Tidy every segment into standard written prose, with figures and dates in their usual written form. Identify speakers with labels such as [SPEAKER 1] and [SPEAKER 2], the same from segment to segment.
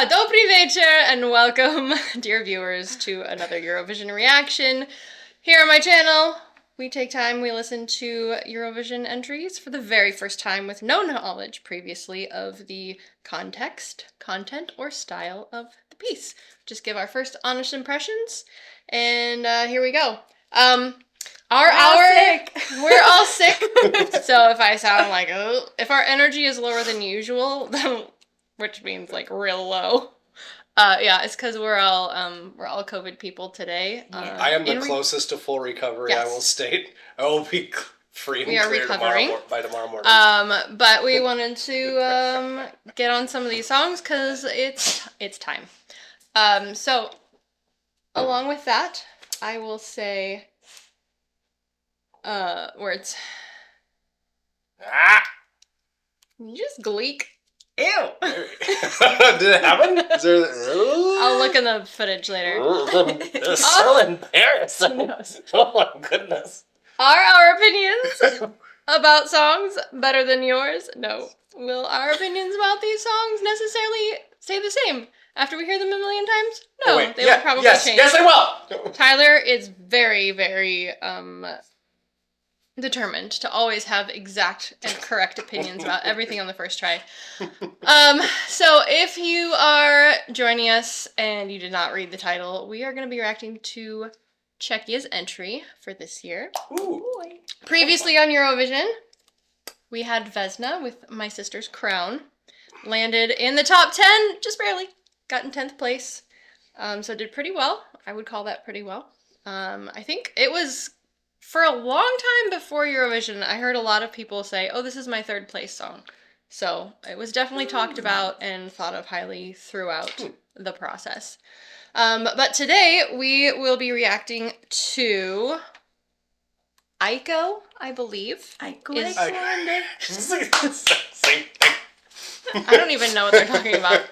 [SPEAKER 1] Dobry večer and welcome, dear viewers, to another Eurovision reaction. Here on my channel, we take time, we listen to Eurovision entries for the very first time with no knowledge previously of the context, content, or style of the piece. Just give our first honest impressions, and here we go. We're all sick. So if I sound like, if our energy is lower than usual, then, which means like real low, yeah, it's because we're all COVID people today.
[SPEAKER 2] I am the closest to full recovery. Yes. I will state I will be free and clear by tomorrow morning.
[SPEAKER 1] But we wanted to get on some of these songs because it's time. So along with that, I will say words. You just gleek.
[SPEAKER 2] Ew. Did it happen? Is there...
[SPEAKER 1] I'll look in the footage later.
[SPEAKER 2] It's so embarrassing. Oh my goodness.
[SPEAKER 1] Are our opinions about songs better than yours? No. Will our opinions about these songs necessarily stay the same after we hear them a million times? No, they will probably change.
[SPEAKER 2] Yes, they will.
[SPEAKER 1] Tyler is very, very determined to always have exact and correct opinions about everything on the first try. So if you are joining us and you did not read the title, we are going to be reacting to Czechia's entry for this year.
[SPEAKER 2] Ooh.
[SPEAKER 1] Previously on Eurovision, we had Vesna with My Sister's Crown. Landed in the top 10, just barely. Got in 10th place. So did pretty well. I would call that pretty well. I think it was... For a long time before Eurovision, I heard a lot of people say, oh, this is my third place song. So it was definitely talked about and thought of highly throughout the process. But today we will be reacting to Aiko, I believe.
[SPEAKER 3] Aiko.
[SPEAKER 2] Same thing.
[SPEAKER 1] I don't even know what they're talking about.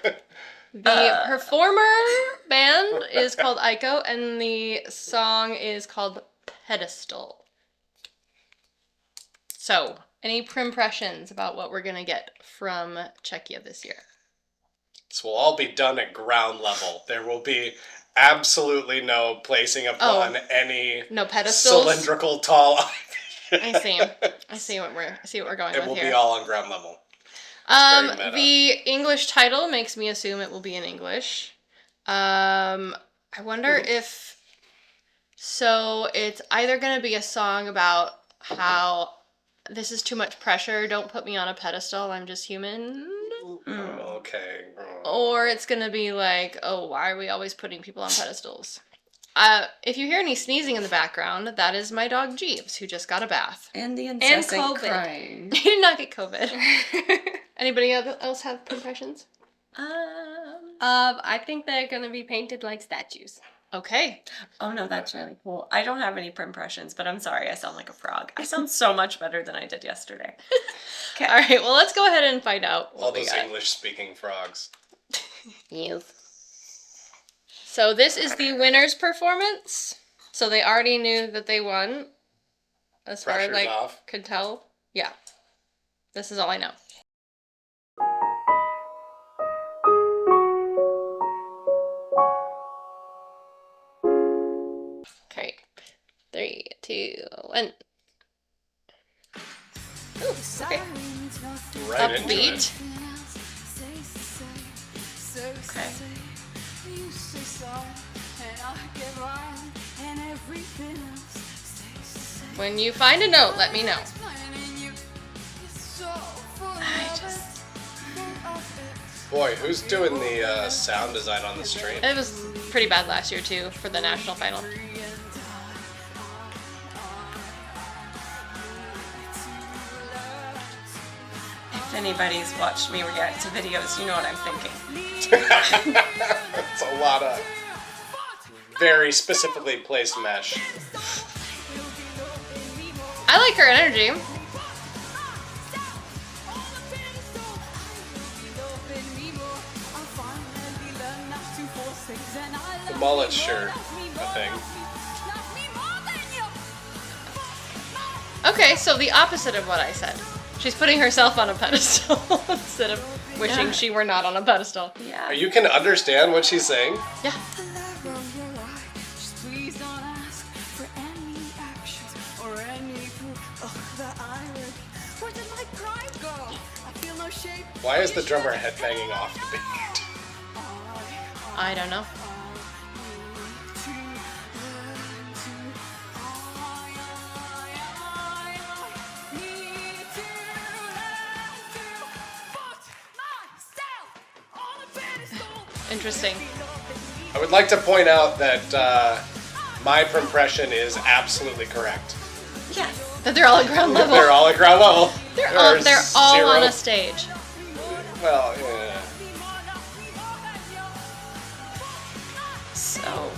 [SPEAKER 1] The performer band is called Aiko, and the song is called Pedestal. So, any impressions about what we're gonna get from Czechia this year?
[SPEAKER 2] This will all be done at ground level. There will be absolutely no placing upon any
[SPEAKER 1] pedestals?
[SPEAKER 2] Cylindrical tall.
[SPEAKER 1] I see what we're going with here.
[SPEAKER 2] It will be all on ground level.
[SPEAKER 1] The English title makes me assume it will be in English. I wonder if. So it's either going to be a song about how this is too much pressure, don't put me on a pedestal, I'm just human.
[SPEAKER 2] Okay.
[SPEAKER 1] Or it's going to be like, oh, why are we always putting people on pedestals? If you hear any sneezing in the background, that is my dog Jeeves, who just got a bath.
[SPEAKER 3] And the incessant crying.
[SPEAKER 1] He did not get COVID. Anybody else have impressions?
[SPEAKER 4] I think they're going to be painted like statues.
[SPEAKER 1] Okay.
[SPEAKER 3] Oh no, that's really cool. I don't have any impressions, but I'm sorry, I sound like a frog. I sound so much better than I did yesterday.
[SPEAKER 1] Okay. All right, well, let's go ahead and find out
[SPEAKER 2] all those English-speaking frogs.
[SPEAKER 1] Yes. So this is the winner's performance. So they already knew that they won, as far as I could tell. Yeah. This is all I know. Okay, 3, 2, 1. Ooh, okay.
[SPEAKER 2] Right
[SPEAKER 1] Upbeat.
[SPEAKER 3] Okay.
[SPEAKER 1] When you find a note, let me know.
[SPEAKER 2] Boy, who's doing the sound design on the stream?
[SPEAKER 1] It was pretty bad last year, too, for the national final.
[SPEAKER 3] If anybody's watched me react to videos, you know what I'm thinking.
[SPEAKER 2] It's a lot of very specifically placed mesh.
[SPEAKER 1] I like her energy.
[SPEAKER 2] The mullet's sure a thing.
[SPEAKER 1] Okay, so the opposite of what I said. She's putting herself on a pedestal instead of wishing
[SPEAKER 3] Yeah.
[SPEAKER 1] she were not on a pedestal.
[SPEAKER 3] Yeah.
[SPEAKER 2] You can understand what she's saying?
[SPEAKER 1] Yeah.
[SPEAKER 2] Why is the drummer headbanging off the beat?
[SPEAKER 1] I don't know. Interesting.
[SPEAKER 2] I would like to point out that my impression is absolutely correct.
[SPEAKER 3] Yes.
[SPEAKER 1] That they're all at ground level.
[SPEAKER 2] They're all at ground level.
[SPEAKER 1] They're all
[SPEAKER 2] zero.
[SPEAKER 1] on a stage.
[SPEAKER 2] Well, yeah.
[SPEAKER 3] So.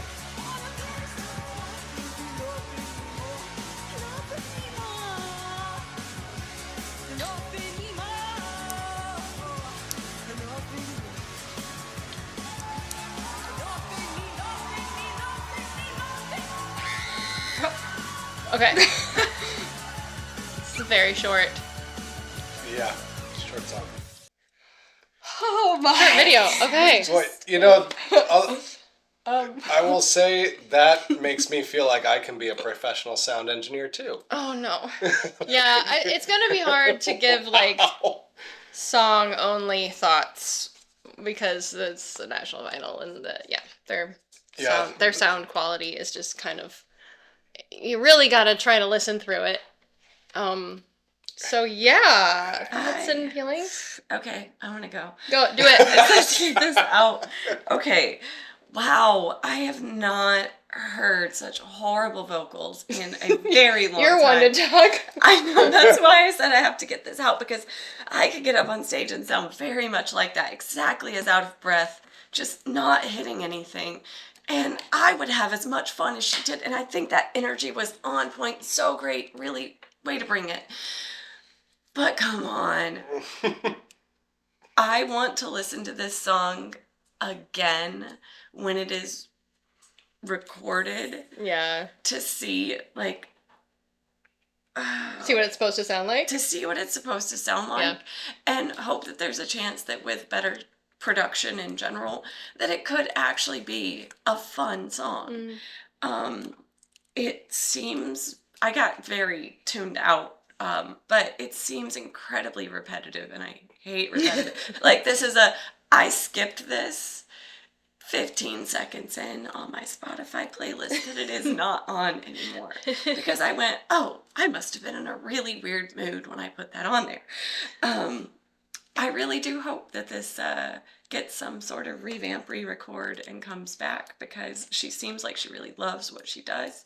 [SPEAKER 1] Okay. This is very short.
[SPEAKER 2] Yeah. Short song.
[SPEAKER 4] Oh my.
[SPEAKER 1] Short video. Okay.
[SPEAKER 2] Boy, you know, I will say that makes me feel like I can be a professional sound engineer too.
[SPEAKER 1] Oh no. Yeah, it's gonna be hard to give like
[SPEAKER 2] Wow.
[SPEAKER 1] song only thoughts because it's the national final and their sound quality is just kind of, you really gotta try to listen through it. So yeah, thoughts and feelings.
[SPEAKER 3] Okay, I want to go.
[SPEAKER 1] Go do it.
[SPEAKER 3] Let's keep this out. Okay. Wow, I have not heard such horrible vocals in a very long
[SPEAKER 1] You're
[SPEAKER 3] time.
[SPEAKER 1] one to talk.
[SPEAKER 3] I know, that's why I said I have to get this out, because I could get up on stage and sound very much like that, exactly as out of breath, just not hitting anything. And I would have as much fun as she did, and I think that energy was on point, so great, really, way to bring it. But come on. I want to listen to this song again when it is recorded
[SPEAKER 1] Yeah.
[SPEAKER 3] to see, like,
[SPEAKER 1] See what it's supposed to sound like?
[SPEAKER 3] to see what it's supposed to sound like,
[SPEAKER 1] Yeah.
[SPEAKER 3] and hope that there's a chance that with better production in general, that it could actually be a fun song. It seems, I got very tuned out, but it seems incredibly repetitive, and I hate repetitive. Like, this is I skipped this 15 seconds in on my Spotify playlist that it is not on anymore, because I went, oh, I must have been in a really weird mood when I put that on there. I really do hope that this gets some sort of revamp, re-record, and comes back, because she seems like she really loves what she does.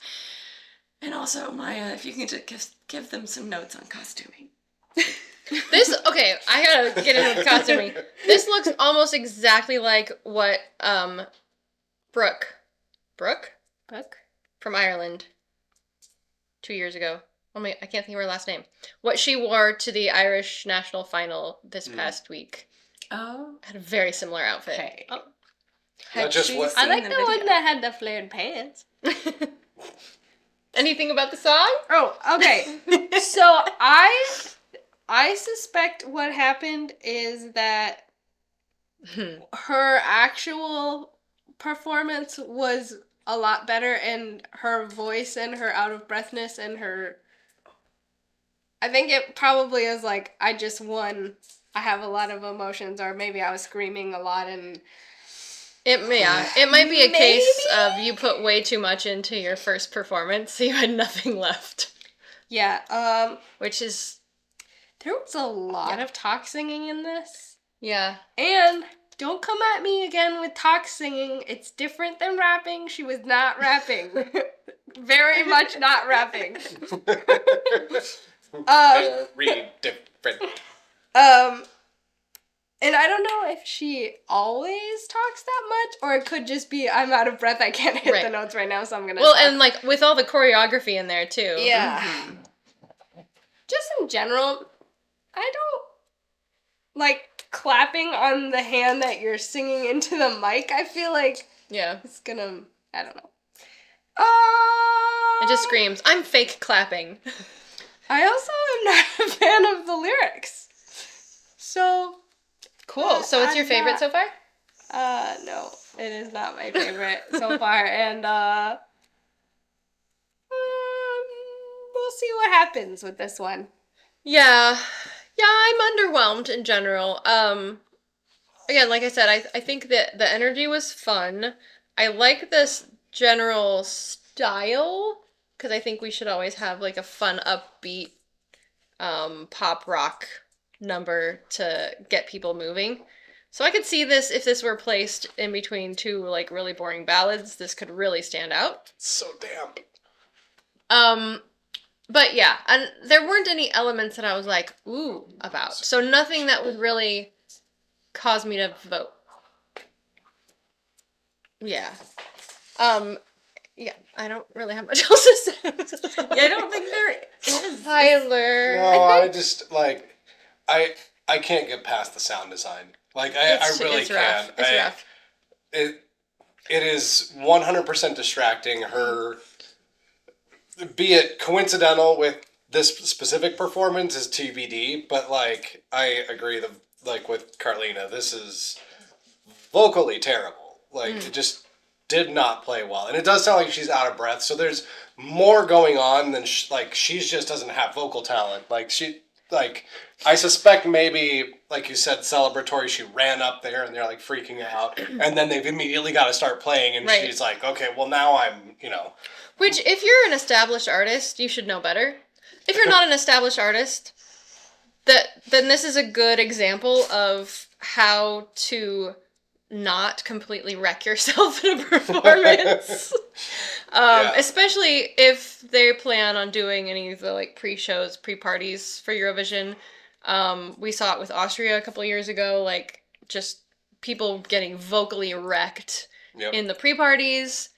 [SPEAKER 3] And also, Maya, if you can just give them some notes on costuming.
[SPEAKER 1] Okay, I gotta get into the costuming. This looks almost exactly like what Brooke from Ireland 2 years ago. Oh my, I can't think of her last name. What she wore to the Irish national final this past week.
[SPEAKER 3] Oh,
[SPEAKER 1] Had a very similar outfit.
[SPEAKER 3] okay.
[SPEAKER 4] Oh.
[SPEAKER 2] Not just what-
[SPEAKER 4] I like
[SPEAKER 3] seen
[SPEAKER 4] the
[SPEAKER 3] video?
[SPEAKER 4] one that had the flared pants.
[SPEAKER 1] Anything about the song?
[SPEAKER 4] Oh, okay. So I suspect what happened is that her actual performance was a lot better, and her voice and her out of breathness and her, I think it probably is like, I just won. I have a lot of emotions, or maybe I was screaming a lot, and
[SPEAKER 1] It might be a case of you put way too much into your first performance, so you had nothing left.
[SPEAKER 4] yeah,
[SPEAKER 1] Which is,
[SPEAKER 4] there was a lot of talk singing in this.
[SPEAKER 1] yeah.
[SPEAKER 4] And don't come at me again with talk singing. It's different than rapping. She was not rapping. Very much not rapping.
[SPEAKER 2] Very different.
[SPEAKER 4] And I don't know if she always talks that much, or it could just be, I'm out of breath, I can't hit the
[SPEAKER 1] Right.
[SPEAKER 4] notes right now, so I'm gonna
[SPEAKER 1] Well,
[SPEAKER 4] talk.
[SPEAKER 1] and like with all the choreography in there too.
[SPEAKER 4] Yeah.
[SPEAKER 3] Mm-hmm.
[SPEAKER 4] Just in general, I don't like clapping on the hand that you're singing into the mic. I feel like
[SPEAKER 1] Yeah.
[SPEAKER 4] it's gonna, I don't know.
[SPEAKER 1] It just screams, I'm fake clapping.
[SPEAKER 4] I also am not a fan of the lyrics. So,
[SPEAKER 1] Cool. So what's your favorite so far?
[SPEAKER 4] No, it is not my favorite so far, and we'll see what happens with this one.
[SPEAKER 1] Yeah. Yeah, I'm underwhelmed in general. Again, like I said, I think that the energy was fun. I like this general style because I think we should always have like a fun, upbeat, pop rock number to get people moving. So I could see this if this were placed in between two like really boring ballads, this could really stand out.
[SPEAKER 2] So damp.
[SPEAKER 1] But yeah, and there weren't any elements that I was like, ooh, about. So nothing that would really cause me to vote. Yeah. Yeah, I don't really have much else to say.
[SPEAKER 3] Yeah, I don't think there is.
[SPEAKER 1] Tyler.
[SPEAKER 2] No, I just like I can't get past the sound design. Like I really
[SPEAKER 1] it's rough.
[SPEAKER 2] can't.
[SPEAKER 1] It's rough.
[SPEAKER 2] It is 100% distracting. Her, be it coincidental with this specific performance is TBD, but like I agree with Carlina, this is vocally terrible. Like it just did not play well, and it does sound like she's out of breath. So there's more going on than she just doesn't have vocal talent. I suspect maybe, like you said, celebratory, she ran up there and they're like freaking out. And then they've immediately got to start playing and
[SPEAKER 1] Right.
[SPEAKER 2] she's like, okay, well now I'm,
[SPEAKER 1] Which, if you're an established artist, you should know better. If you're not an established artist, then this is a good example of how to not completely wreck yourself in a performance. Especially if they plan on doing any of the like pre-shows, pre-parties for Eurovision. We saw it with Austria a couple years ago, like just people getting vocally wrecked in the pre-parties,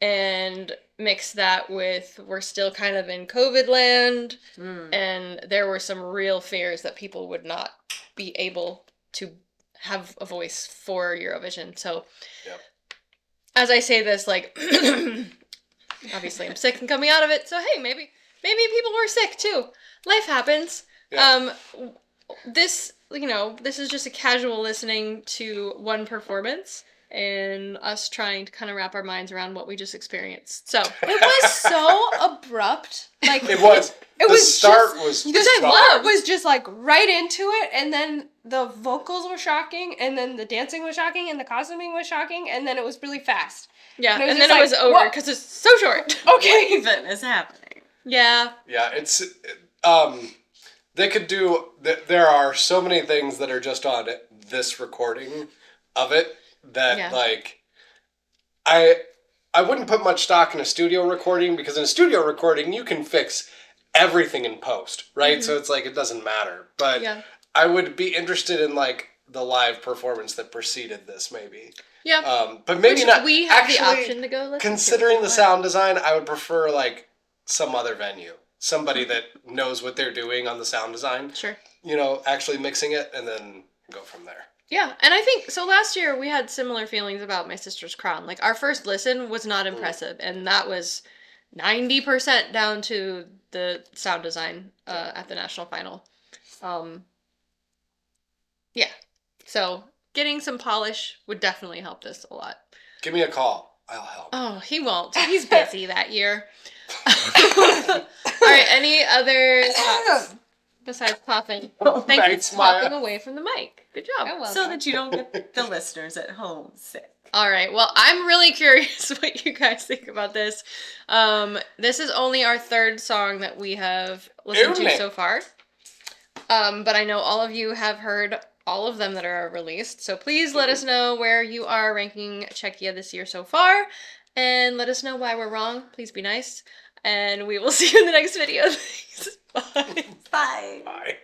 [SPEAKER 1] and mix that with we're still kind of in COVID land, and there were some real fears that people would not be able to have a voice for Eurovision. So as I say this, like obviously I'm sick and coming out of it, so hey, maybe people were sick too. Life happens. This is just a casual listening to one performance and us trying to kind of wrap our minds around what we just experienced. So
[SPEAKER 4] It was so abrupt. Like
[SPEAKER 2] it was.
[SPEAKER 4] It
[SPEAKER 2] The
[SPEAKER 4] was
[SPEAKER 2] start
[SPEAKER 4] just,
[SPEAKER 2] was
[SPEAKER 1] Which I
[SPEAKER 2] shocking.
[SPEAKER 1] love.
[SPEAKER 4] was just like right into it, and then the vocals were shocking, and then the dancing was shocking, and the costuming was shocking, and then it was really fast.
[SPEAKER 1] yeah,
[SPEAKER 4] And it was
[SPEAKER 1] and then
[SPEAKER 4] just
[SPEAKER 1] it was
[SPEAKER 4] like,
[SPEAKER 1] over
[SPEAKER 4] what?
[SPEAKER 1] because it's so short.
[SPEAKER 3] What even is happening?
[SPEAKER 1] Yeah.
[SPEAKER 2] Yeah, it's they could do. There are so many things that are just on this recording of it that like I wouldn't put much stock in a studio recording, because in a studio recording you can fix everything in post, right? So it's like it doesn't matter. But I would be interested in like the live performance that preceded this, maybe.
[SPEAKER 1] Yeah.
[SPEAKER 2] But maybe
[SPEAKER 1] Which
[SPEAKER 2] not.
[SPEAKER 1] we have
[SPEAKER 2] Actually,
[SPEAKER 1] the option to go listen to
[SPEAKER 2] considering
[SPEAKER 1] if
[SPEAKER 2] the
[SPEAKER 1] we
[SPEAKER 2] sound design, I would prefer like some other venue. Somebody that knows what they're doing on the sound design.
[SPEAKER 1] Sure.
[SPEAKER 2] Actually mixing it and then go from there.
[SPEAKER 1] Yeah, and I think, so last year we had similar feelings about My Sister's Crown. Like, our first listen was not impressive, and that was 90% down to the sound design at the national final. Yeah, so getting some polish would definitely help this a lot.
[SPEAKER 2] Give me a call. I'll help.
[SPEAKER 1] Oh, he won't. He's busy that year. All right, any other thoughts besides coughing? Thank
[SPEAKER 2] Thanks,
[SPEAKER 1] you for
[SPEAKER 2] Maya.
[SPEAKER 1] coughing away from the mic. Good job.
[SPEAKER 4] You're welcome.
[SPEAKER 3] So that you don't get the listeners at home sick.
[SPEAKER 1] All right. Well, I'm really curious what you guys think about this. This is only our third song that we have listened to so far. But I know all of you have heard all of them that are released. So please let us know where you are ranking Czechia this year so far. And let us know why we're wrong. Please be nice. And we will see you in the next video. Thanks. Bye.
[SPEAKER 3] Bye.
[SPEAKER 2] Bye.